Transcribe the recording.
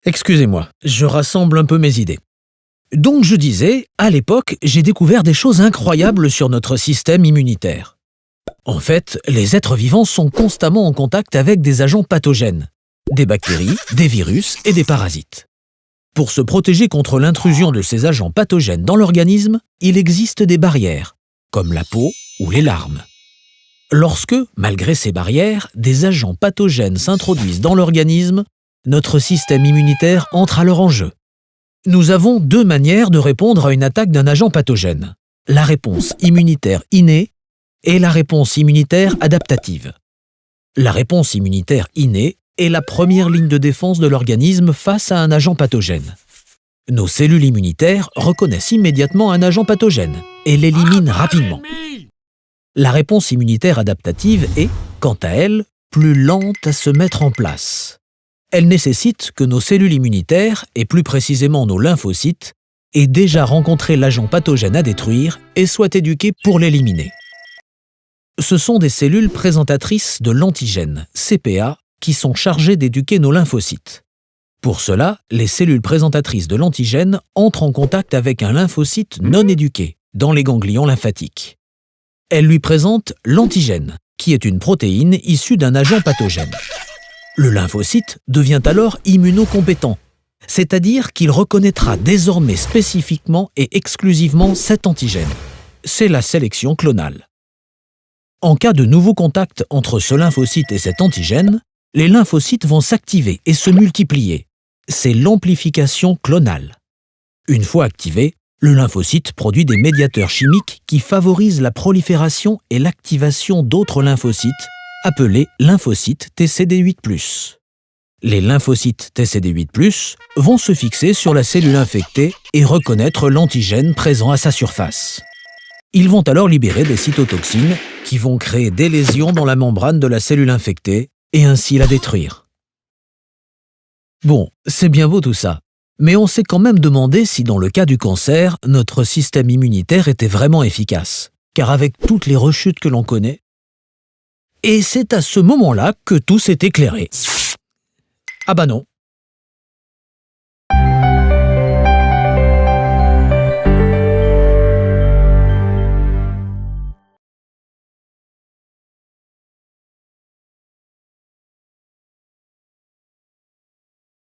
Excusez-moi, je rassemble un peu mes idées. Donc je disais, à l'époque, j'ai découvert des choses incroyables sur notre système immunitaire. En fait, les êtres vivants sont constamment en contact avec des agents pathogènes, des bactéries, des virus et des parasites. Pour se protéger contre l'intrusion de ces agents pathogènes dans l'organisme, il existe des barrières, comme la peau ou les larmes. Lorsque, malgré ces barrières, des agents pathogènes s'introduisent dans l'organisme, notre système immunitaire entre alors en jeu. Nous avons deux manières de répondre à une attaque d'un agent pathogène. La réponse immunitaire innée et la réponse immunitaire adaptative. La réponse immunitaire innée est la première ligne de défense de l'organisme face à un agent pathogène. Nos cellules immunitaires reconnaissent immédiatement un agent pathogène et l'éliminent rapidement. La réponse immunitaire adaptative est, quant à elle, plus lente à se mettre en place. Elle nécessite que nos cellules immunitaires, et plus précisément nos lymphocytes, aient déjà rencontré l'agent pathogène à détruire et soient éduquées pour l'éliminer. Ce sont des cellules présentatrices de l'antigène, CPA, qui sont chargées d'éduquer nos lymphocytes. Pour cela, les cellules présentatrices de l'antigène entrent en contact avec un lymphocyte non éduqué, dans les ganglions lymphatiques. Elles lui présentent l'antigène, qui est une protéine issue d'un agent pathogène. Le lymphocyte devient alors immunocompétent, c'est-à-dire qu'il reconnaîtra désormais spécifiquement et exclusivement cet antigène. C'est la sélection clonale. En cas de nouveau contact entre ce lymphocyte et cet antigène, les lymphocytes vont s'activer et se multiplier. C'est l'amplification clonale. Une fois activé, le lymphocyte produit des médiateurs chimiques qui favorisent la prolifération et l'activation d'autres lymphocytes, appelés lymphocytes TCD8+. Les lymphocytes TCD8+, vont se fixer sur la cellule infectée et reconnaître l'antigène présent à sa surface. Ils vont alors libérer des cytotoxines qui vont créer des lésions dans la membrane de la cellule infectée et ainsi la détruire. Bon, c'est bien beau tout ça, mais on s'est quand même demandé si dans le cas du cancer, notre système immunitaire était vraiment efficace, car avec toutes les rechutes que l'on connaît, et c'est à ce moment-là que tout s'est éclairé. Ah bah non,